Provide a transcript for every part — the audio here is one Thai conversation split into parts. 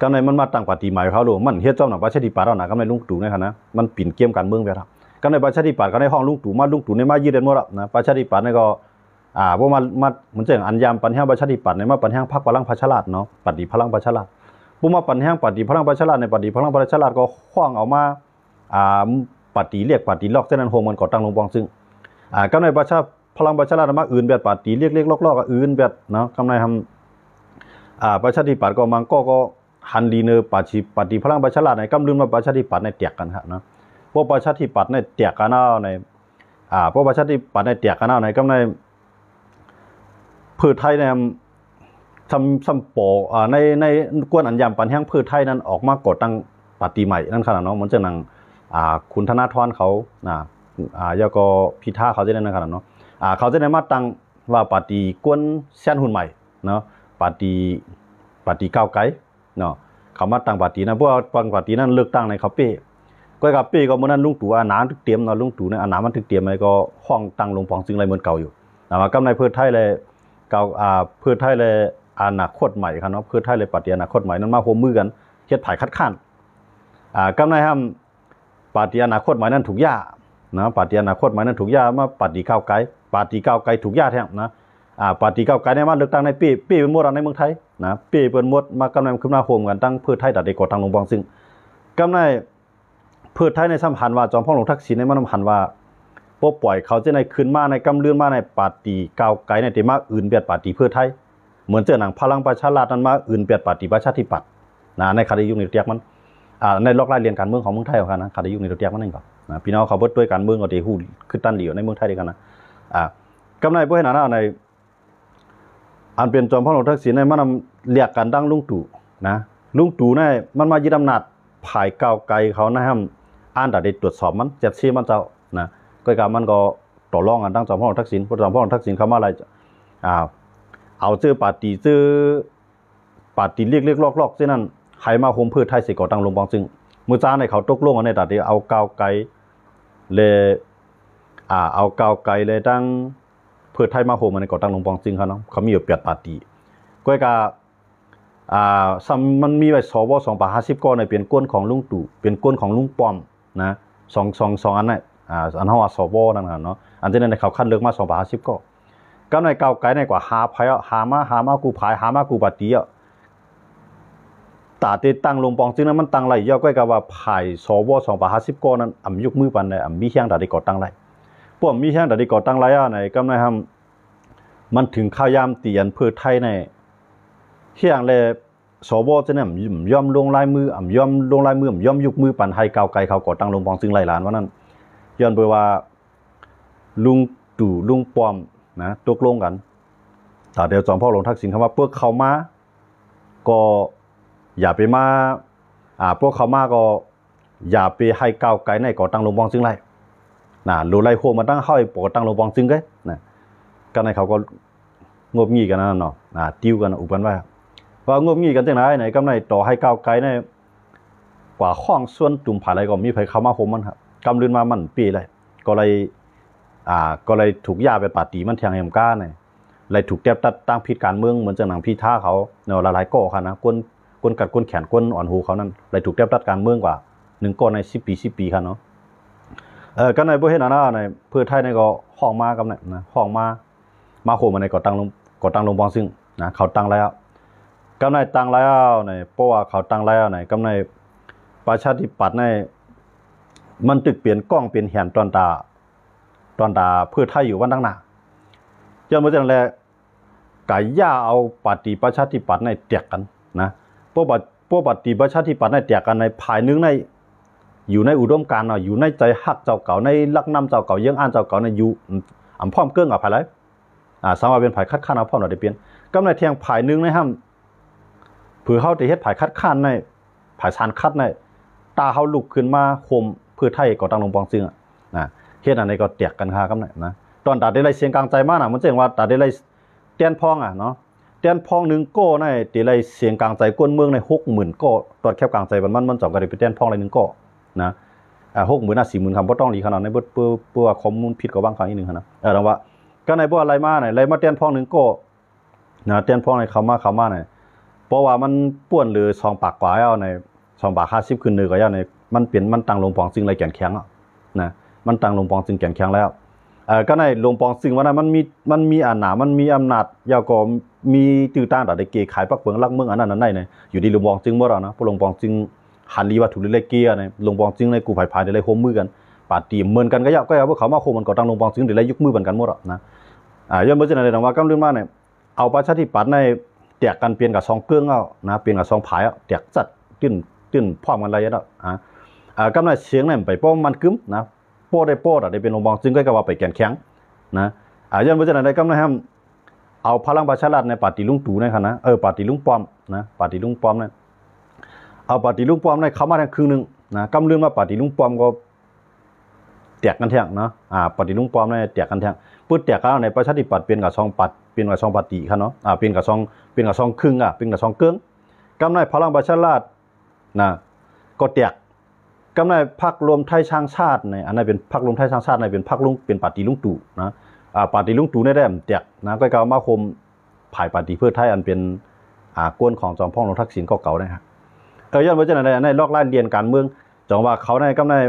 ก็ในมันมาตั้งปฏิหมายเขาดูมันเฮ็ดเจ้าหน้าประชาธิปัตย์เอาหน้าก็ในลุงตู่ในคณะมันปิ่นเกมการเมืองไปแล้วก็ในประชาธิปัตย์ก็ในห้องลุงตู่ในมายืดเด่นหมดแล้วนะประชาธิปัตย์นี่ก็พวกมาเหมือนเจ้าอันยามปัญหาประชาธิปัตย์ในมาปัญหาพรรคพลังประชารัฐเนาะปฏิพลังประชารัฐพวกมาปัญหาปฏิพลังประชารัฐในปฏิพลังประชารัฐก็คว้างเอามาปฏิเรียกปฏิลอกเส้นนั้นโฮมันก่อตั้งลงปองซึ่งก็ในพลังประชารัฐมาอื่นแบบปฏิเรียกลอกๆอื่นแบบเนาะกำในทำประชาธิปัตย์ก็มังก็ฮันดีเนอร์ปฏิพลังประชารัฐในกำลืมมาประชาธิปัตย์ในเตียกกันครับเนาะพวกประชาธิปัตย์ในเตียกกันเอาในพวกประชาธิปัตย์ในเตียกกันเอาในกำในพืชไทยในทำสัมปอในกวนอันยามปันแห้งพืชไทยนั้นออกมาก่อตั้งปฏิใหม่นั่นขนาดเนาะเหมือนจะนั่งคุณธนาธรเขายาก็พิธาเขาจะได้นั่นขนาดเนาะเขาจะได้มาตั้งว่าปฏิกวนเส้นหุ่นใหม่เนาะปฏิก้าวไกลเนาะเขามาตั้งปฏินะเพราะว่าฟังปฏินั้นเลือกตั้งในเขาเป้ก็กับเป้ก็เมื่อนั้นลุงตู่อานาทึกเตรียมเนาะลุงตู่เนี่ยอานามันทึกเตรียมอะไรก็ห้องตั้งลงปองซึ่งอะไรเหมือนเก่าอยู่มากำในเพื่อไทยเลยเก่าเพื่อไทยเลยอนาคตใหม่ครับเนาะเพื่อไทยเลยปฏิอนาคตใหม่นั้นมาโฮมมือกันเฮ็ดไผ่คัดค้านกำในห้ามปฏิอนาคตใหม่นั้นถูกย่านะปฏิอนาคตใหม่นั้นถูกย่ามาปฏิก้าวไกลถูกย่าแท้นะปฏิก้าวไกลเนี่ยมาเลือกตั้งในปีเป็นหมดในเมืองไทยนะปีเป็นหมดมากำในขึ้นมาโฮมกันตั้งเพื่อไทยตัดได้กดทางลงบองซึ่งกำในเพื่อไทยในสัมพันธ์ว่าจอมพลทักษิณในมันสัมพันธ์ว่าปล่อยเขาจะในขึ้นมาในกำเลื่อนมาในปฏิก้าวไกลในที่มาอื่นเบียดปฏิเพื่อไทยเหมือนเจอหนังพลังประชารัฐนั้นมาอื่นเบียดปฏิประชาธิปัตย์ในคดียุคนี้เรียกมันในล็อกไล่เรียนการเมืองของเมืองไทยกันนะคดียุคนี้เรียกมันนั่นก่อนพี่น้องเขาเบิดด้วยการเมืองก็ดีหู้ขึ้นตั้นเดียวในเมืองไทยด้วยกันนะกำในเพื่อให้หนาในอันเป็นจอมพลทักษิณในมันเรียกกันดังลุงตู่นะลุงตู่เนี่ยมันมายึดอำนาจภายก้าวไกลเขานะครับอ่านแต่ได้ตรวจสอบมันเจ็ดซีมันเจ้านะก็การมันก็ต่อรองกันตั้งจอมพลทักษิณพอจอมพลทักษิณเขามาอะไรเอาชื่อปฏิเรียกลอกเช่นนั้นใครมาโฮมเพื่อไทยสิก่อตั้งลงบองซึ่งมือจ้าในเขาตกลงกันในตัดที่เอาก้าวไกลเลยเอาก้าวไกลเลยตั้งเพื่อไทยมาโฮมในก่อตั้งลงบองซึ่งเขาเนาะเขามีอยู่8ปฏิก็การมันมีไว้สว250ก้อนในเป็นก้นของลุงตู่เป็นก้นของลุงป้อมนะ2อันนั้นอันเขาว่าสวนั่นน่ะเนาะอันที่นั้นเขาคัดเลือกมา250ก้อนก็ในก้าวไกลในกว่าหาภัยหามากูภายหามากูปฏิตาเตตั้งลงปองซึ่งนั้นมันตั้งไรย่อก็กับว่าภายสว250ก้อนนั้นยกมือปันได้มีแห่งตัดได้ก่อตั้งไรพวกมีแห่งตัดได้ก่อตั้งไรในก็ในทำมันถึงข้าวยามเตียนเพื่อไทยในเที่ยงเลยสวจะเนี่ยย่อมลงลายมือย่อมลงลายมือย่อมยกมือปันให้ก้าวไกลเขาก่อตั้งลงปองซึ่งไรล้านว่านั้นย้อนไปว่าลุงตู่ลุงป้อมนะตกลงกันแต่เดี๋ยวจอมพ่อลงทักษิณคำว่าพวกเขามาก็อย่าไปมาพวกเขามาก็อย่าไปให้ก้าวไกลในก่อตั้งลงปองซึ่งไรนะหรือไรโคมาตั้งเข้าให้ก่อตั้งลงปองซึ่งไงนะก็ในเขาก็งบงี้กันนั่นเนาะติ้วกันอุปกันว่างบงี้กันจังไหนก็ในต่อให้ก้าวไกลในกว่าข้องส่วนจุ่มผ่าอะไรก็มีไผเข้ามาโฮมมันครับกำลืนมามันปีเลยก็เลยถูกย่าไปปาตีมันเทียงเอ็มก้าเนี่ยเลยถูกแทบตัดตั้งพิษการเมืองเหมือนจะหนังพี่ท่าเขาเนาะหลายๆก้อค่ะนะก้นกัดก้นแขนก้นอ่อนหูเขานั่นเลยถูกแทบตัดการเมืองกว่า1ก้อนใน10 ปีค่ะเนาะก็ในประเทศนั้นในเพื่อไทยในก็ห้องมากับเนี่ยนะห้องมาโหมาในก่อตั้งลงปองซึ่งนะเขาตั้งแล้วกำในตั้งแล้วในเพราะว่าเขาตั้งแล้วในกำในประชาธิปัตย์ในมันตึกเปลี่ยนกล้องเปลี่ยนแหนตอนตาเพื่อไทยอยู่วันตั้งหน้าจนเมื่อจังแลไก่ย่าเอาปฏิประชาธิปัตย์ในแตกกันนะพวกปฏิประชาธิปัตย์ในแตกกันในภายนึงในอยู่ในอุดมการณ์อยู่ในใจฮักเจ้าเก่าในลักน้ำเจ้าเก่าเยื่องอ่านเจ้าเก่าในอยู่พร้อมเกื้องกับภายไรสามารถเป็นภายคัดค้านเอาพร้อมเราได้เปลี่ยนก็ในเทียงภายนึงในห้ามเผื่อเขาจะเฮ็ดภายคัดค้านในภายสารคัดในตาเขาลุกขึ้นมาโฮมเพื่อไทยก่อตั้งลงปองซึ่งนะเฮ็ดอันนี้ก็แตกกันค่ะครับนะตอนตัดได้ไรเสียงกลางใจมากมันแจ้งว่าตัดได้ไรเตียนพองเนาะเตียนพอง1ก้อในตีไรเสียงกลางใจกวนเมืองใน60,000ก้อตอดแคบกลางใจมันจอมกันได้ไปเตียนพองไร1ก้อนะ60,000 40,000คำบ่ต้องดีขนาดในเพื่อข้อมูลผิดก็บางครั้งอีกนึงนะแต่ว่าก็ในบ่อะไรมาไหนไรมาเตียนพอง1ก้อนะเตียนพองในเขามาไหนป ราะว่ามันป่วนหรือ2 ปากกว่าเอาใน2 บาท 50ขึ้น1ก็เอาในมันเปลี่ยนมันตั้งลงปองซึ่งไรแก่นแข็งอ่ะนะมันตั้งลงปองซึ่งแก่นแข็งแล้วก็ในลงปองซึ่งว่านั้นมันมีอาณามันมีอำนาจยาวก็มีตื้อต้านได้เกขายปักเปิงลักเมืองอันนั้นนั่นได้เนี่ยอยู่ดีลงปองซึ่งบ่เรานะพอลงปองซึ่งหันลีวัตถุเล็กเกียในลงปองซึ่งในกูภายได้เลยโฮมมือกันปาตีเหมือนกันก็ยาวก็เอาพวกเขามาโฮมมันก็ตั้งลงปองซึ่งได้เลยยุกมือเหมือนกันหมดอ่ะนะย้อนบ่จังได๋ว่ากำลืนมาเนี่ยเอาประชาธิปัตย์ในแตกกันเปลี่ยนกับ2เกึ่งเอานะเปลี่ยนกับ2ผายอ่ะแตกจัดตื้นพร้อมกันไรอ่ะกำลังเสียงเนี่ยไปป้องมันกึ้มนะโป้ได้เป็นลงบองซึ่งก็ว่าไปแก่นแข็งนะย้อนบ่จังได๋กำลังเอาพลังประชารัฐในปาร์ตี้ลุงตู่ในคั่นนะปาร์ตี้ลุงป้อมนะปาร์ตี้ลุงป้อมเนี่ยเอาปาร์ตี้ลุงป้อมในเข้ามาทางครึ่งนึงนะกำลืนว่าปาร์ตี้ลุงป้อมก็แตกกันแท้งนะปาร์ตี้ลุงป้อมในแตกกันแท้งปึ๊ดแตกกันในประชาธิปัตย์เป็นกับ2ปัดเป็นกับ2ปาร์ตี้คั่นเนาะเป็นกับ2ครึ่งเป็นกับ2เกึ่งกำลังพลังประชารัฐนะก็แตกกำลังพรรครวมไทยสร้างชาติในอันนั้นเป็นพรรครวมไทยสร้างชาติในเป็นพรรคลุงเป็นปาร์ตี้ลุงตู่นะปาร์ตี้ลุงตู่ได้แตกนะก็มาคมภายปาร์ตี้เพื่อไทยอันเป็นกวนของจอมพลทักษิณเก่าๆนะครับย้อนว่าจังได๋ในลอกล้านเรียนการเมืองจังว่าเขาในกำลัง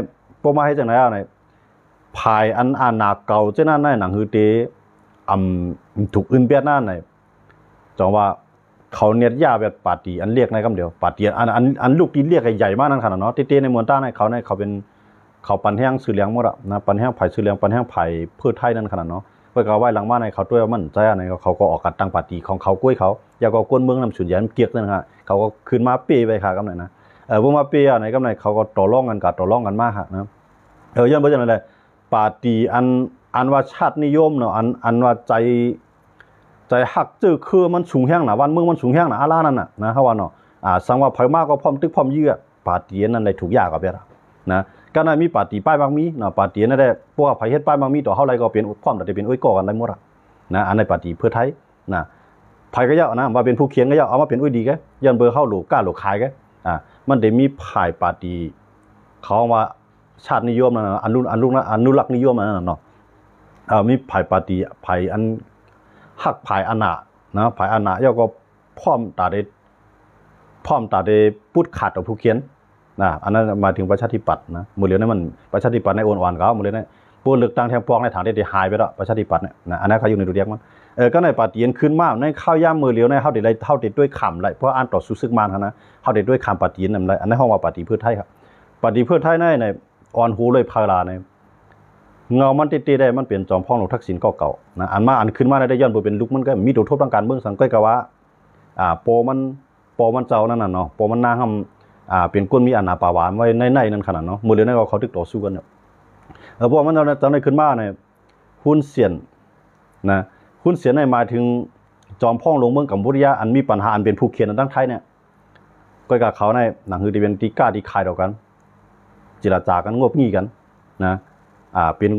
บ่มาให้จังได๋ในภายอันอาณาเก่าจังนั้นในหนังฮือเตถูกอื่นเบียดหน้าในจังว่าเขาเนียดยาแบบปาร์ตี้อันเรียกในคำเดียวปาร์ตี้อันลูกที่เรียกใหญ่มากนั่นขนาดเนาะเต้ๆในมวลต้านในเขาเป็นเขาปันแห้งซื้อเลี้ยงหมดอ่ะนะปันแห้งไผ่ซื้อเลี้ยงปันแห้งไผ่เพื่อไทยนั่นขนาดเนาะเพื่อเขาไว้หลังบ้านในเขาด้วยมั่นใจในเขาก็ออกกันตั้งปาร์ตี้ของเขากล้วยเขาอยากก็กวนเมืองนำสุนยันเกียกนั่นฮะเขาก็คืนมาเป้ไปค่ะกำไหนนะพวกมาเป้ในกำไหนเขาก็ต่อรองกันมากฮะนะย้อนบ่จังได๋ปาร์ตี้อันว่าชาตินิยมเนาะอันว่าใจฮักจื้อคือมันสูงแห้งน่ะวันเมืองมันสูงแห้งน่ะอาลานั่นน่ะนะเฮาว่าเนาะสังว่าไผมากก็พร้อมตึกพร้อมยื้อปาร์ตี้นั้นได้ถูกยากก็เบิดนะก็น่ะมีปาร์ตี้ป้ายบางมีเนาะปาร์ตี้นั่นได้พวกไผเฮ็ดป้ายบางมีต่อเฮาไรก็เป็นพร้อมได้เป็นอ้อยก่อกันได้หมดอ่ะนะอันในปาร์ตี้เพื่อไทยนะไผก็ยานะว่าเป็นผู้เขียนก็ยาเอามาเป็นอ้อยดีแกยันเบอร์เฮาหลูกล้าหลูกขายแกมันได้มีภายปาร์ตี้เขาว่าชาตินิยมนั่นอนุรักษ์นิยมนั่นเนาะมีภายปาร์ตี้ภายอันฮักภายอาณานะภายอาณาย่อก็พร้อมตาได้พูดขาดต่อผู้เขียนนะอันนั้นมาถึงประชาธิปัตย์นะมื้อเหลียวนั้นมันประชาธิปัตย์ในอ่อนๆเขามื้อเหลียวนั้นผู้เลือกตั้งแทงปองในฐานได้หายไปแล้วประชาธิปัตย์เนี่ยนะอันนั้นเขาอยู่ในตัวเดียวมันก็ในปาร์ตี้ขึ้นมาในข้าวยามมื้อเหลียวในเฮาได้ด้วยคำไรเพราะอ่านต่อสู้ซึกมันนะเฮาได้ด้วยคำปาร์ตี้นั่นไรอันนั้นเฮาว่าปาร์ตี้เพื่อไทยครับปาร์ตี้เพื่อไทยในอ่อนหูเลยพาราในเงามันติได้มันเป็นจอมพ่อหลวงทักษิณเก่าๆนะอันขึ้นมาได้ย้อนบ่เป็นลุกมันก็มีตัวทบทางการเมืองสังก้อยก็ว่าโปมันเจ้านั่นน่ะเนาะโปมันนางเป็นคนมีอาณาปาวานไว้ในนั่นขนาดเนาะมื้อเดียวนั้นเขาตึกต่อสู้กันเนี่ยเพราะมันตอนนั้นขึ้นมาเนี่ยหุ้นเสียนนะหุ้นเสียนในหมายถึงจอมพ่อหลวงเมืองกัมพูชาอันมีปัญหาอันเป็นผู้เขียนทั้งไทยเนี่ยก็กับเขาในหนังคือที่เป็นตีก้าที่ขายต่อกันเจรจากันงบงี้กันนะเป็น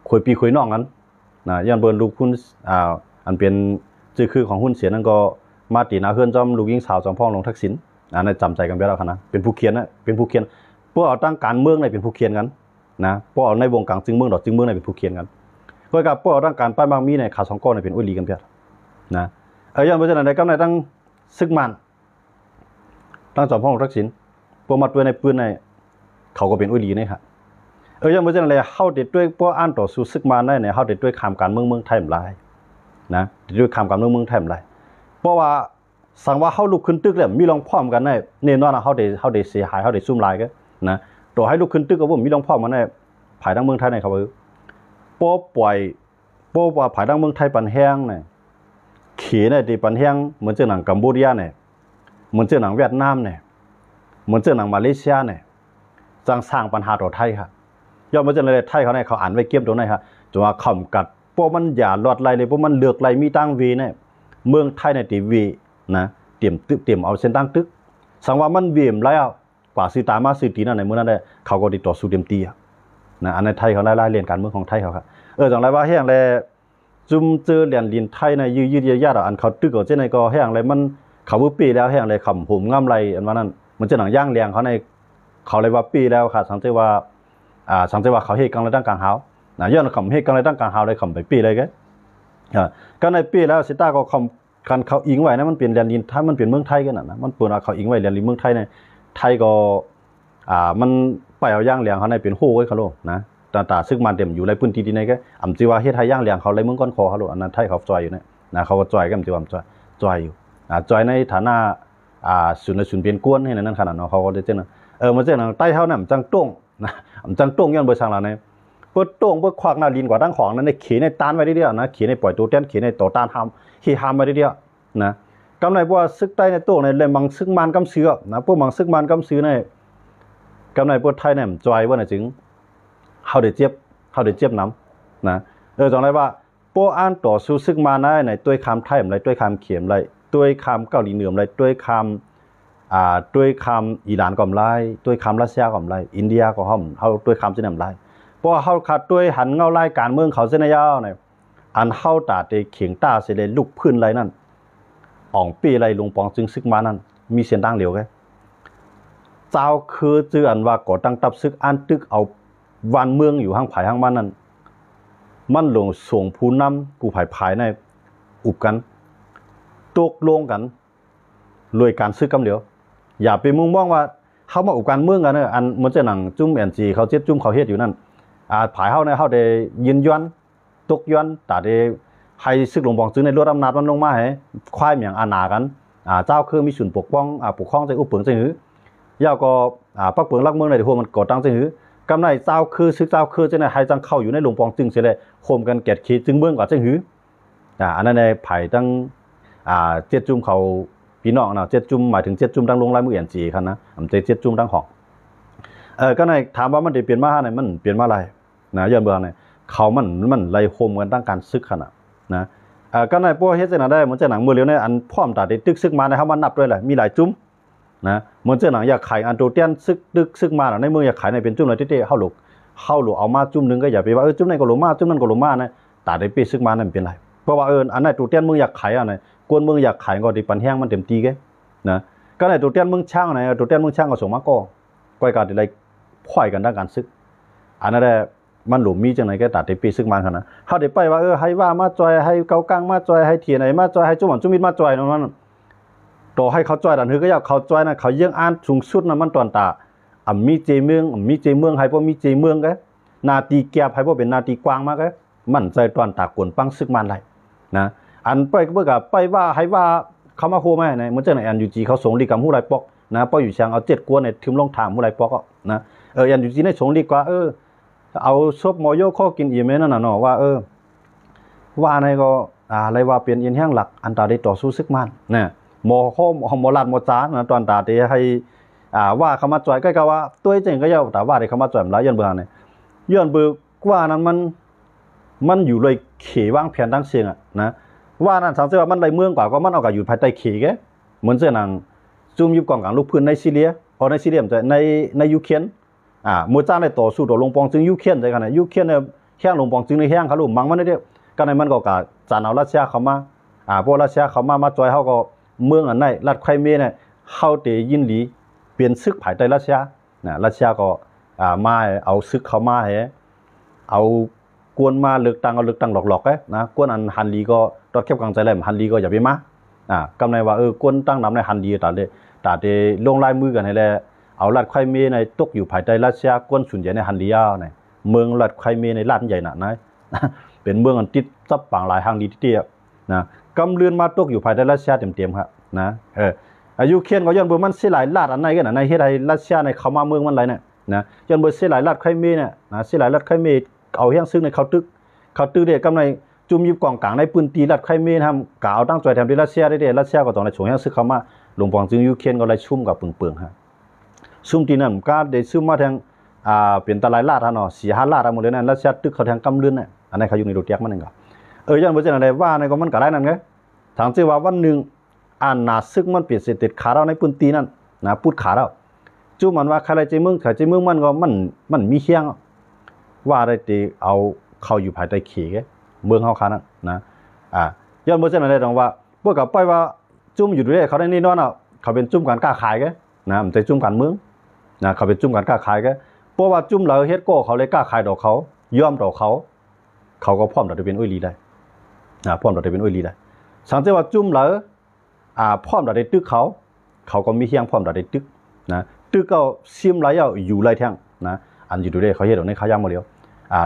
คุยปีคุยน้องกันนะย้อนเบิ่นลูกหุ้นอันเป็นชื่อคือของหุ้นเสียนั่นก็มาตีนาเฮือนจอมลูกยิงสาวจอมพ่อหลวงทักษิณอันนั้นจำใจกันไปแล้วครับนะเป็นผู้เขียนนะเป็นผู้เขียนพวกเอาตั้งการเมืองในเป็นผู้เขียนกันนะพวกเอาในวงการจึงเมืองดอกจึงเมืองในเป็นผู้เขียนกันก็กับพวกเอาตั้งการป้ายบางมีในขาสองก้อนในเป็นอุ้ยลีกันเพียนะย้อนไปจากไหนก็ในตั้งซึกมันตั้งจอมพ่อหลวงทักษิณพวกมัดไว้ในปืนในเขาก็เป็นอุ้ยลีนี่ครับย้อนไปจากไหนเฮาเด็ดด้วยพวกอ่านต่อสู้ซึกมันได้เนี่ยเฮาเด็ดด้วยคำการเมืองไทยหลายนะเด็ดด้วยคำการเมืองไทยหลายเพราะว่าสั่งว่าเฮาลุกขึ้นตึกแล้วมีรองพร้อมกันได้แน่นอนเฮาได้เสียหายเฮาได้ซุ่มลายกันนะต่อให้ลุกขึ้นตึกก็บ่มีรองพร้อมกันได้ภายทางเมืองไทยในเขาปว่าภายทางเมืองไทยปันแห้งเนี่ยเขียนได้ปันแห้งเหมือนเจ้าหนังกัมพูชาเนี่ยเหมือนเจ้าหนังเวียดนามเนี่ยเหมือนเจ้าหนังมาเลเซียเนี่ยสร้างปัญหาต่อไทยครับยอมมาจากในไทยเขาเนี่ยเขาอ่านไว้เก็บตรงไหนครับจังว่าคำกัดพวกมันอย่าลอดไหลเลยพวกมันเลือกไหลมีตั้งวีเนี่ยเมืองไทยในทีวีนะเตรียมเอาเส้นตั้งตึกสังว่ามันเวียมแล้วกว่าซื้อตามาซื้อตีนั่นในเมื่อนั้นได้เขาก็ติดต่อสู้เต็มตีนะอันในไทยเขาไล่เรียนการเมืองของไทยเขาครับจังไรว่าแห้งแลจุ่มเจอเรียนลินไทยในยืดยาอันเขาตึกก็เจ้าในก็แห้งไรมันเขาบุปีแล้วแห้งไรคำหุ่มง่ำไรอันว่านั้นมันจะหนังย่างเลียงเขาในเขาเลยว่าปีแล้วค่ะสังเกตว่าเขาเฮกังไรตั้งกลางหาวนะย้อนคำเฮกังไรตั้งกลางหาวเลยคำไปปีเลยแกก็ในปีแล้วสิต้าก็ค การเขาอิงไว้นะมันเป็นแดนดินถ้ามันเป็นเมืองไทยกันนะมันเปิดเขาอิงไว้แดนดินเมืองไทยเนี่ยไทยก็มันไปเอาย่างเหลียงเขาในเป็นโห่ไว้เขาโลนะตาซึ่งมันเต็มอยู่ในพื้นที่ที่ไหนก็อำจีว่าเฮ็ดไทยย่างเหลียงเขาเลยเมืองก้อนคอเขาโลอันนั้นไทยเขาจอยอยู่เนี่ยนะเขาก็จอยกันจีว่าจอยอยู่จอยในฐานะศูนย์เป็นกวนให้นั่นขนาดเนาะเขาก็ได้เจ้านะมันเจ้านะใต้เฮาเนี่ยมันจังต้งนะมันจังต้งย้อนเบอร์สั่งล่ะเนี่ยเปิดต้งเปิดควักหน้าลินกว่าตั้งของนั้นในเขในต้านไว้เดียวนะเขในปล่อยตัวเต้นเขในต่อต้านห้ามที่ห้ามไว้เดียวนะกำไรพวกซึกใต้ในต้งในเลยมังซึกมันกำซื้อนะพวกมังซึกมันกำซื้อในกำไรพวกไทยเนี่ยจอยว่าน่ะจึงเขาได้เจ็บน้ำนะจังไรว่าพวกอ่านต่อสู้ซึกมาได้ในด้วยคำไทยอะไรด้วยคำเขียนอะไรด้วยคำเกาหลีเหนืออะไรด้วยคำอิหร่านก็ไม่ด้วยคำรัสเซียก็ไม่อินเดียก็เขาด้วยคำเช่นนั้นไรเพราะเขาขาดด้วยหันเงาไล่การเมืองเขาเส้นยาวเนี่ยอันเขาตาเตะเขียงตาเสด็จลุกพื้นไรนั่นอ่องปีไรลุงปองจึงซึกมานั่นมีเสียงดังเหลียวแกเจ้าคือจื่ออันว่าก่อตั้งตับซึกอันตึกเอาวันเมืองอยู่ห้างผายห้างมันนั่นมันหลงส่งผู้นำกูผายในอุบกันตกลงกันรวยการซื้อกำเหลียวอย่าไปมุ่งมองว่าเขามาอุปการเมืองกันเนี่ยอันมันจะหนังจุ่มแอนจีเขาเจ็ดจุ่มเขาเฮ็ดอยู่นั่นผายเขาเนี่ยเขาได้ยืนย้อนตกย้อนแต่ได้ให้ซึกหลวงบองซื้อในรถอำนาจมันลงมาให้ควายเหมียงอาณากันเจ้าคือมีส่วนปกป้องปกครองใจอุปเปิงใจหือยาวก็ปักเปิงรักเมืองในหัวมันก่อตั้งใจหือกำไรเจ้าคือซึกเจ้าคือจะในให้จังเข้าอยู่ในหลวงปองจึงเสียเลยโคมกันเกตขีจึงเมืองกว่าใจหืออันนั้นในไผ่ตั้งเจ็ดจุ่มเขาพี่น้องนะเจ็ดจุ่มหมายถึงเจ็ดจุ่มดังลงลายมือเอ็นจีครับนะผมเจ็ดจุ่มดังหอกก็ในถามว่ามันได้เปลี่ยนมาไหนมันเปลี่ยนมาอะไรนะย้อนเบื้องเนี่ยเขามันไล่โคมกันตั้งการซึกขนาดนะก็ในพวกเฮ็ดเจน่ะได้มันจะหนังมือเลี้ยวในอันพร้อมตัดได้ตึกซึกมาในเขามันนับด้วยแหละมีหลายจุ่มนะมันจะหนังอยากขายอันโตเตียนซึกตึกซึกมาในเมืองอยากขายในเป็นจุ่มอะไรที่เข้าหลุกเอามาจุ่มนึงก็อย่าไปว่าจุ่มนั้นก็หลุมมาจุ่มนั้นก็หลุมมานะตัดได้ปีซึกมานั่นเป็นไรเพราะว่าอันไหนตัวเตี้ยนมึงอยากขายอันไหนกวนมึงอยากขายก็ดีปันแห้งมันเต็มตีแกนะก็ไหนตัวเตี้ยนมึงช่างไหนตัวเตี้ยนมึงช่างก็ส่งมาก็ก้อยการอะไรค่อยกันด้านการซึกอันนั้นแหละมันหลุมมีจังไหนก็ตัดได้ปีซึกมันขนาดเขาได้ไปว่าให้ว่ามาจอยให้เกากลางมาจอยให้เทียนไหนมาจอยให้จุ่มหวานจุ่มมิดมาจอยนั่นต่อให้เขาจอยดันคือก็อยากเขาจอยนะเขายังอ่านสูงสุดนะมันตอนตามีเจเมืองให้พวกมีเจเมืองแกนาตีแก็บให้พวกเป็นนาตีกว้างมากแกมั่นใจตอนตากวนปังซึกมันไรนะอันไปก็เพื่อกับไปว่าให้ว่าเขามาโคไหมเนี่ยเหมือนเจ้าในNUGเขาส่งลีกับผู้ไรปอกนะป้ออยู่เชียงเอา7กวนในทิมลงถามผู้ไรปอกก็นะNUGในส่งลีกว่าเอาซบมอโยข้อกินอีเมลนั่นน่ะเนาะว่าว่าในก็อะไรว่าเป็นเอียนแห้งหลักอันตาได้ต่อสู้ซึกมันเนี่ยหมอข้อหมอลาดหมอจ้านะตอนตาเตให้ว่าเขามาจ่อยใกล้กับว่าตัวจริงก็ยาวแต่ว่าได้เขามาจ่อยหลายย้อนเบื่อเนี่ยย้อนเบื่อว่านั้นมันอยู่เลยเขวางแผนตั้งเสียงนะว่านั่นสังเกตว่ามันไรเมืองกว่าก็มันเอากับอยู่ภายใต้เขแกเหมือนเสื้อหนังจุ่มยุบกองกลางลูกพื้นในซีเรียในซีเรียมจะในยูเครนมือจ้างในต่อสู้ต่อลงปองจึงยูเครนใจกันนะยูเครนเนี่ยแห้งลงปองจึงในแห้งเขาลูกมังมันได้เดียวกันในมันก็กาจานเอารัสเซียเขามาพวกรัสเซียเขามาจอยเขาก็เมืองอันไหนรัฐไครเมียเนี่ยเข้าเตยินดีเปลี่ยนซึกภายใต้รัสเซียรัสเซียก็มาเอาซึกเขามาเอากวนมาเลือกตั้งเอาเลือกตั้งหลอกๆนะกวนอันฮันลีก็ตอดเข้มกลางใจแหลมฮันลีก็อย่าไปมากำในว่ากวนตั้งนำในฮันลีแต่เดลงลายมือกันให้แลเอารัฐไครเมียในตกอยู่ภายใต้รัสเซียกวนส่วนใหญ่ในฮันลียาวในเมืองรัฐไครเมียในรัฐใหญ่น่ะนะเป็นเมืองอันติดซับปางหลายฮังลีที่เตี้ยนะกำเลือนมาตกอยู่ภายใต้รัสเซียเต็มๆครับนะอายุเคียนก็ย้อนเบอร์มันเสียหลายลาดอันไหนกันในเฮ็ดให้รัสเซียในเข้ามาเมืองมันไรเนี่ยนะย้อนเบอร์เสียหลายลาดไครเมียเนี่ยนะเสียหลายลาดไครเมียเอาแห้งซึ่งในเขาตึกเด็กกำในจุ่มยิบกองกลางในปืนตีรัดไครเมียทำกล่าวตั้งใจแถมที่รัสเซียได้รัสเซียก็ต้องในช่วงแห้งซึกเข้ามาหลวงปองจึงยูเครนก็เลยชุ่มกับเปื่องฮะซุ่มตีนั่นก็ได้ซึมมาแทงเป็นตะไลลาดฮะเนาะ4-5ลาดหมดเลยนั่นรัสเซียตึกเขาแทงกำเลื่อนเนี่ยอันนี้เขาอยู่ในรถแยกมันนึงก็ย้อนเบอร์จะอะไรว่าในก็มันก็ได้นั่นไงทางที่ว่าวันหนึ่งนาซึกมันเปลี่ยนเสติดขาเราในปืนตีนั่นนะพูดขาเราจู่มันว่าใครใจมึงมันก็มันมีเฮี้ยงว่าได้ตีเอาเข้าอยู่ภายใต้เขตเมืองเฮาคานั้นนะย้อนเบอร์จะอะไรตรงว่าพวกกับไปว่าจุ่มอยู่ด้วยเขาได้นี่นอนเขาเป็นจุ่มการค้าขายแกนะมันจะจุ่มการเมืองนะเขาเป็นจุ่มการค้าขายแกเพราะว่าจุ่มเราเฮ็ดโก้เขาเลยกล้าขายดอกเขาย่อมดอกเขาก็พร้อมเราจะเป็นอุ้ยลีได้พร้อมเราจะเป็นอุ้ยลีได้ สังเกตว่าจุ่มแล้วพร้อมได้ตึกเขาก็มีเฮียงพร้อมได้ตึกนะตึกก็ซิมหลายอยู่หลายแท่งนะอันอยู่ดูได้เขาเฮ็ดในเขาย่างมาเดียว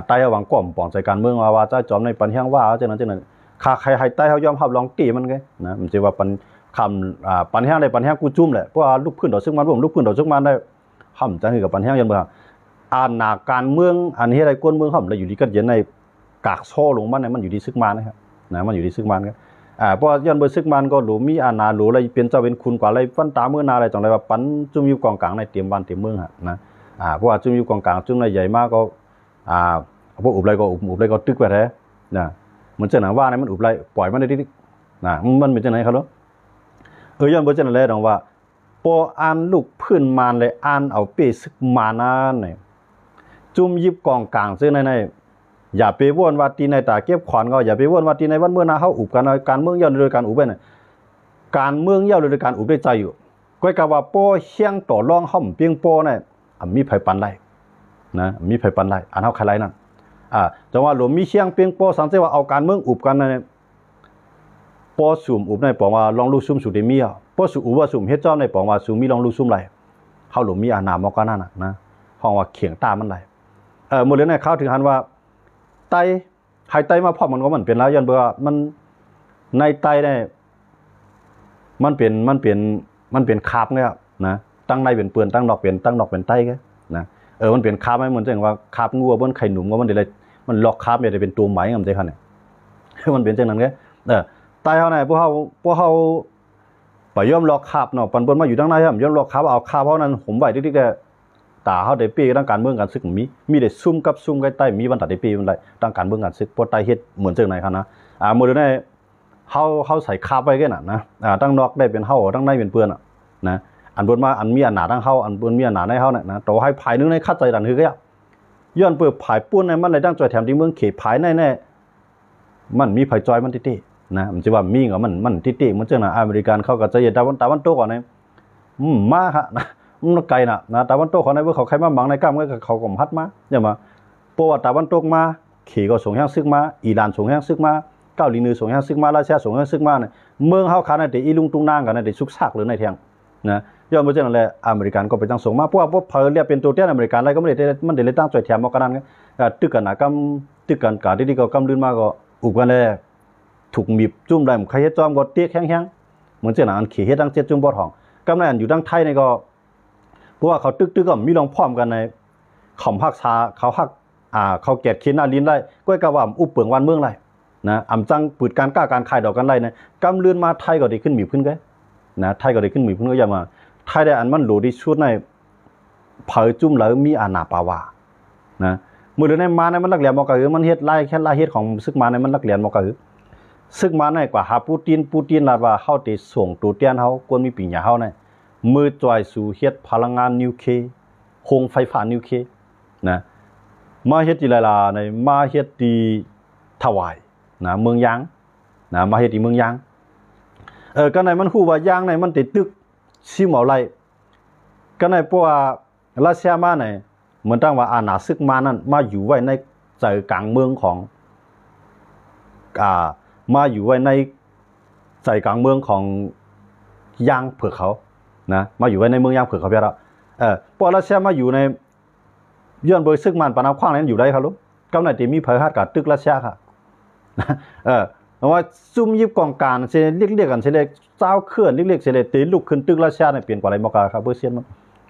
ใต้วางก้อมปองใจการเมืองว่าจะจอมในปันเฮียงว่าจังนั้นค่าใครให้ใต้เขายอมรับลองตีมันไงนะมันจะว่าปันคำปันเฮียงได้ปันเฮียงกูจุ่มแหละเพราะว่าลูกพื้นดอกซึ่งมันลูกพื้นดอกซึ่งมันได้ห้ำจังคือกับปันเฮียงยันเมืองหนาการเมืองอันนี้อะไรกวนเมืองห้ำเลยอยู่ที่กันเย็นในกากโซ่ลงมันเนี่ยมันอยู่ที่ซึกมันนะครับนะมันอยู่ที่ซึกมันครับเพราะย้อนเบอร์ซึกมันก็หลูมีนาหลูอะไรเป็นเจ้าเป็นคุณกว่าอะไรฟันตาเมื่อนาอะไรจังไรว่าปั้นจุ่มอยู่กองกลางในเตรียมบ้านเตรียมเมืองฮะนะเพราะว่าจุ่มอยู่กองกลางจุ่มในใหญ่มากก็พวกอุบไรก็ตึกไปแท้นะเหมือนเจ้าหน้าว่าเนี่ยมันอุบไรปล่อยมันได้ดินะมันเป็นจังไหนครับลูกย้อนเบอร์จังไรดังว่าพอลูกพื้นมันเลยเอาเป้ซึกมานาเนี่ยจุ่มยิบกองกลางซึ่งในอย่าไปวนว่าตีในตาเก็บขวานก็อย่าไปวนว่าตีในวันเมื่อนาเขาอุบกันการเมืองย่อโดยการอุบเนี่ยการเมืองย่อโดยการอุบได้ใจอยู่ก็กะว่าโป้เฮียงต่อรองห่มเปียงโป้เนี่ยมีไผปันไรนะมีไผปันไรเขาใครไรนั่นจังว่าหลวงมีเฮียงเปียงโป้สังเกตว่าเอาการเมืองอุบกันเนี่ยโป้สุ่มอุบในปองว่าลองลูกซุ่มสุดเดมีโป้สุ่มอุบว่าสุ่มเฮ็ดเจ้าในปองว่าสุ่มมีลองลูกซุ่มไรเขาหลวงมีนามกันนั่นนะห้องว่าเขียงตามันไรเมื่อเรื่องนี้เข้าถึงหันว่าไตหายไตมาพอมันก็มันเป็นแล้วยันเบอร์มันในไตเนี่ยมันเป็นคาบเนี่ยนะตั้งในเป็นเปื่อนตั้งนอกเป็นไตแค่นะมันเป็นคาบไหมเหมือนจังว่าคาบงัวบนไข่หนุ่มก็มันเดี๋ยวมันล็อกคาบเนี่ยจะเป็นตัวไหมกันใจคันเนี่ยมันเป็นจังนั้นแค่ไตเขาเนี่ยพวกเขาไปย่อมล็อกคาบเนาะปันบนมาอยู่ตั้งในครับย่อมล็อกคาบเอาคาบเพราะนั้นผมไหวที่แกตาเขาได้ปีตั้งการเมืองการซึกมีได้ซุ่มกับซุ่มใกล้ใต้มีบรรทัดได้ปีมันไรตั้งการเมืองการซึกพอใต้เฮ็ดเหมือนเจ้าไหนครับนะเมื่อเดือนนี้เขาใส่คาบไว้แค่นั้นนะตั้งนอกได้เป็นเฮาตั้งในเป็นเปื้อนนะอันบนมาอันมีอันหนาตั้งเฮาอันบนมีอันหนาในเฮาเนี่ยนะต่อให้ภายนึงในคัดใจดันคือก็ย้อนเปิดภายปุ้นในมันเลยตั้งจอยแถมที่เมืองเขตภายแน่มันมีภายจอยมันตินะมันจะว่ามีกับมันติเหมือนเจ้าหน้าอเมริกันเขาก็จะเย็นตะวันตกก่อนเนี่ยมาฮะนะมันไกลนะตะวันตกเขาในเมื่อเขาใครมาบังในกล้ามก็เขาก็พัดมาเนี่ยมาเพราะว่าตะวันตกมาขี่ก็ส่งแห้งซึกมาอิหร่านส่งแห้งซึกมาเกาหลีเหนือส่งแห้งซึกมารัสเซียส่งแห้งซึกมาเนี่ยเมืองเฮาขาในแต่อีลุงตุงนางกันในแต่ซุกซากหรือในเทียงนะย้อนมาจากนั้นแหละอเมริกันก็ไปตั้งส่งมาเพราะว่าเพอเรียกเป็นตัวแทนอเมริกันอะไรก็ไม่ได้มันได้เลยตั้งใจแถมมากันนั้นตึกกันนะตึกกันกาที่ก็กำลื่นมาก็อุบกันเลยถูกมีบจุ่มได้ใครเฮ็ดจอมก็เตี้ยแข็งเหมือนเจ้าหน้าขี่เฮ็ดตั้งเจ็ดจุ่มบ่อทองกำลังอยู่ตั้งไทยในก็เพราะว่าเขาตึกก็มีลองพร้อมกันในข่อมภาคชาเขาฮักเขาเกียดคิดหน้าลิ้นไล่ก้อยกะว่าอุบเปิงวันเมืองไรนะอำจังปืดการกล้าการขายดอกกันไรนะกำเลื่อนมาไทยก็ได้ขึ้นมีขึ้นกันนะไทยก็ได้ขึ้นมีขึ้นก็อย่ามาไทยได้อันมันหลูที่ชุดในเผยจุ่มแล้วมีอาณาปาวานะมือเดือนในมาในมันลักเหลี่ยมมอกะมันเฮ็ดไล่แค่ไล่เฮ็ดของซึกมาในมันลักเหลี่ยมมอกะซึกมาในกว่าหาปูตินลาว่าเข้าติส่งตัวเตี้ยนเขาควรมีปีญาเขาในมือจอยสู่เฮ็ดพลังงานนิวเคลียร์โครงไฟฟ้านิวเคลียร์นะมาเฮ็ดที่ลาในมาเฮ็ดที่ถวายนะเมืองยางนะมาเฮ็ดที่เมืองยางก็ในมันฮู้ว่ายางในมันติดตึกซิมเอาไรก็ในพวกรัสเซียมาในเหมือนตั้งว่าอาณาซึกมานั้นมาอยู่ไว้ในใจกลางเมืองของมาอยู่ไว้ในใจกลางเมืองของยางเผือกเขานะมาอยู่ไว้ในเมืองยางเผือกเขาเพียแล้วพอรัสเซียมาอยู่ในย้อนเบอร์ซึกมันปานขว้างนั้นอยู่ได้ครับลูกกำลังจะมีเผยคาดกับตึกรัสเซียค่ะเพราะว่าซุ่มยิบกองการเสเรียกกันเสเรียกเจ้าเคลื่อนเรียกเสเรียกตีลุกขึ้นตึกรัสเซียเนี่ยเปลี่ยนกว่าอะไรมากครับเบอร์เซียน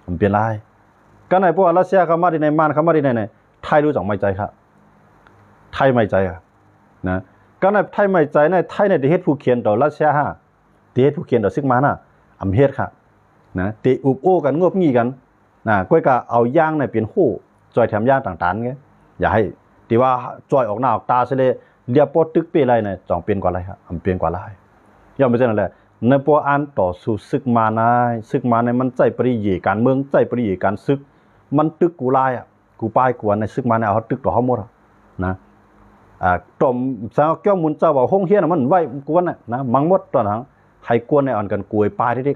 มันเปลี่ยนไรก็ในพวกรัสเซียเขามาที่ในมานเขามาที่ในไทยรู้จักไม่ใจครับไทยไม่ใจนะก็ในไทยไม่ใจในไทยในเฮ็ดผู้เขียนต่อรัสเซียฮะเฮ็ดผู้เขียนต่อซึกมาน่ะอำเฮ็ดค่ะนะตีอุบโอ้กันงบงี้กันนะก้อยก็เอาย่างในเปลี่ยนหู้จอยแถมย่างต่างๆไงอย่าให้ที่ว่าจอยออกหน้าออกตาเสเลยเรียบปอตึกเปไรเนี่ยจ่องเปลี่ยนกว่าไรครับเปลี่ยนกว่าไรย่อมไม่ใช่นั่นแหละในปออันต่อสู้ซึกมาในมันใจปริยีการเมืองใจปริยีการซึกมันตึกกูไล่กูป้ายกวนในซึกมาในเอาตึกต่อเขาหมดนะตอมสาวแก้วมุนเจ้าว่าห้องเฮียนมันไหวกวนนะมังมดตอนนั้นให้กวนในอ่อนกันกวยปลายที่ดิ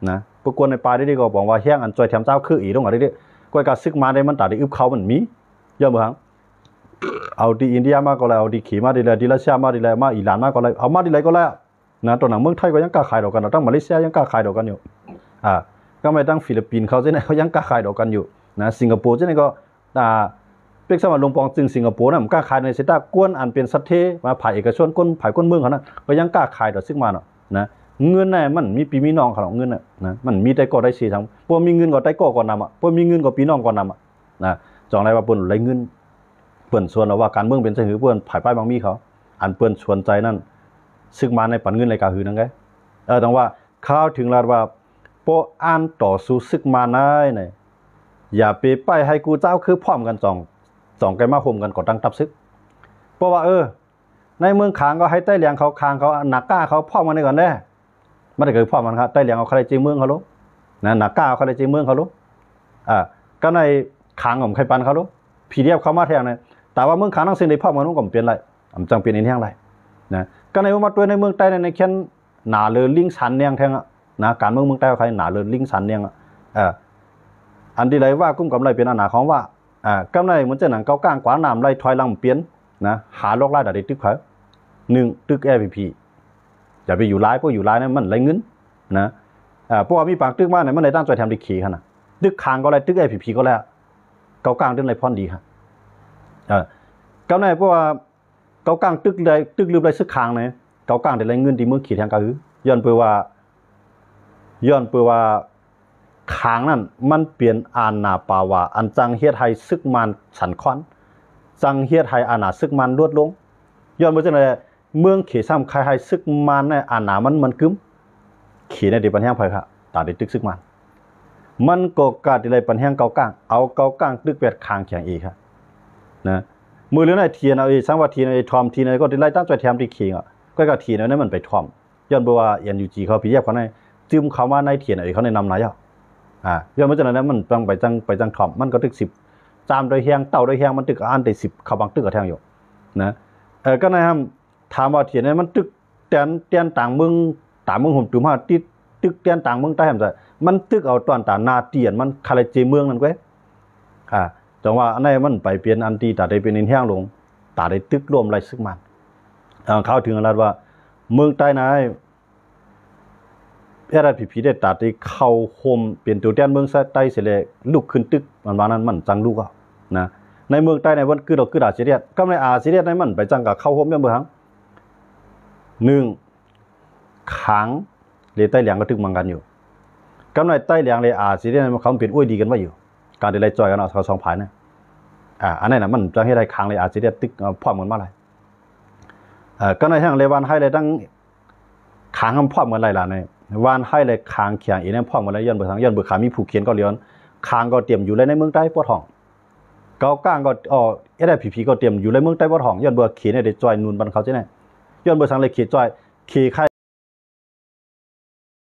นะพวกกวนในปลายที่ก็บอกว่าแห้งอันจอยแถมเจ้าคืออีตรงอะไรดิก้อยการซึกมาในมันตัดได้อึบเขามันมีย่อมเหรอเอาดีอินเดียมาก็แล้วเอาดีขี่มาดีแล้วดีรัสเซียมาดีแล้วมาอิหร่านมาก็แล้วเอามาดีไรก็แล้ว นะตัวหนังเมืองไทยก็ยังกล้าขายดอกกันตั้งมาเลเซียยังกล้าขายดอกกันอยู่ก็ไม่ตั้งฟิลิปปินส์เขาใช่ไหมเขายังกล้าขายดอกกันอยู่นะสิงคโปร์ใช่ไหมก็เป็นสมัยลงปองจึงสิงคโปร์นะมันกล้าขายในเซต้ากวนอันเป็นสัตเทมาผ่ายเอกชนก้นผ่ายก้นเมืองเขานะก็ยังกล้าขายดอกซึ่งมาเนาะนะเงินน่ะมันมีปีมีน้องเขาเงินน่ะนะมันมีได้ก็ได้สี่ทั้งพวกมีเงินก็ได้ก็นำพวกมีเงินก็ปีน้องก็นำนะจองอะไรว่าเปิ้นไรเงินเปิ้นส่วนว่าการเมืองเป็นจังหือเปิ้นผ่ายป้ายบางมีเขาอันเปิ้นชวนใจนั่นซึ่งมาในปันเงินในกาหือนั่นไงต้องว่าข้าวถึงลาดว่าโปอ่านต่อสู้ซึกมาได้เนี่ยอย่าไปป้ายให้กูเจ้าคือพร้อมกันสองไกมาห่มกันก่อตั้งทับซึกเพราะว่าในเมืองขางก็ให้ใต้เหลียงเขาคางเขาหนักกล้าเขาพร้อมกันได้ก่อนแน่ไม่ได้เกิดพร้อมกันครับใต้เหลียงเอาใครใจเมืองเขารู้นะหนักกล้าเอาใครใจเมืองเขารู้ก็ในขางของใครปันเขารู้ผีเดียบเขามาแทงเนี่ยแต่ว่าเมืองขางทั้งสิ่งใดพร้อมกันมันก็เปลี่ยนไรจังเปลี่ยนในแทงไรนะก็ในว่าตัวในเมืองใต้ในแค่หนาเลยลิงสันเนียงแทงนะการเมืองใต้ใครหนาเลยลิงสันเนียงอันที่ไรว่ากุ้มกับไรเป็นอันหนาของว่าก็ในเหมือนจะหนังเก้าก้างกว่าน้ำไรถอยลังเปลี่ยนนะหาโรคไล่ดัดตึกเขาตึกAPP อย่าไปอยู่ร้ายพวกอยู่ร้ายนั้นมันไรเงินนะพวกมีปากตึกมาเนี่ยมันในด้านจอยแถมดิขี่ขนาดตึกคางก็ไรตึกAPPก็แล้วเก้าก้างตึกไรพอนดีครับก็ในพวกเก้าก้างตึกลืมไรซึกคางเนี่ยเก้าก้างได้ไรเงินดีเมืองขี่แทงกะหือย้อนเปว่าขางนั่นมันเปลี่ยนอาณาปาวาอันจังเฮียไทยซึกมันสันควันจังเฮียไทยอาณาซึกมันลวดลงย้อนไปจังเลยเมืองเขซ้ำใครให้ซึกมันในอาณามันกึ้มขี่ในเดือปัญหาไผ่ค่ะตาได้ตึกซึกมันก็กาดอะไรปัญหาเกาก้างเอาเกาก้างตึกเป็ดคางแข็งอีกครับนะมือเรื่องไหนเทียนเอาสังว่าเทียนไอ้ทอมทีนไอ้ก็ได้ไล่ตั้งใจแถมที่ขี่ก็กาเทียนนั้นมันไปทอมย้อนไปว่าNUGเขาพี่แยกเขาในจึมเขามาในเทียนไอ้เขาในนำไหนย้อนมาจากนั้นมันต้องไปจังทอมมันก็ตึก10จามโดยแหงเต่าโดยแหงมันตึกอันได้10เขาบางตึกก็แทงอยู่นะก็นะครับถามว่าเทียนนั้นมันตึกเตียนต่างเมืองห่มจุ่ม5ติดตึกเตียนต่างเมืองใต้แห่งใดมันตึกเอาตอนตานาเตียนมันคาเลเจเมืองนั่นก็จังว่าอันไหนมันไปเปลี่ยนอันตีตาได้เป็นแห้งลงตาได้ตึกรวมไรซึกมันเข้าถึงแล้วว่าเมืองใต้นายAPPได้ตัดที่เข้าโฮมเปลี่ยนตัวแทนเมืองใต้เสียเลยลุกขึ้นตึกมันนั้นมันจังลูกนะในเมืองใต้ในวันคือเราคืออาเซียนก็ในอาเซียนในมันไปจังกับเข้าโฮมยังเมืองขังเลยใต้เหลียงก็ตึกมังกันอยู่ก็ในใต้เหลียงเลยอาเซียนมันเขาเปลี่ยนอ้วยดีกันไว้อยู่การได้ไล่จอยกันเอาเขาสองผายนะอันนี้นะมันจะให้ได้ขังเลยอาเซียนตึกพร้อมกันมาเลยก็ในทางเลวันให้เลยตั้งขังคำพร้อมกันไรล่ะในวานให้เลยคางเขียงอีนั่นพ่อมาแล้วย้อนเบือขามีผูกเขียนก็เลี้ยนคางก็เตรียมอยู่เลยในเมืองใต้ปอทองเกาก้างก็APPก็เตรียมอยู่ในเมืองใต้ปอทองย้อนเบือเขียนในเดจอยนูนบันเขาใช่ไหมย้อนเบือสังเลยเขียนจอยเขียนใคร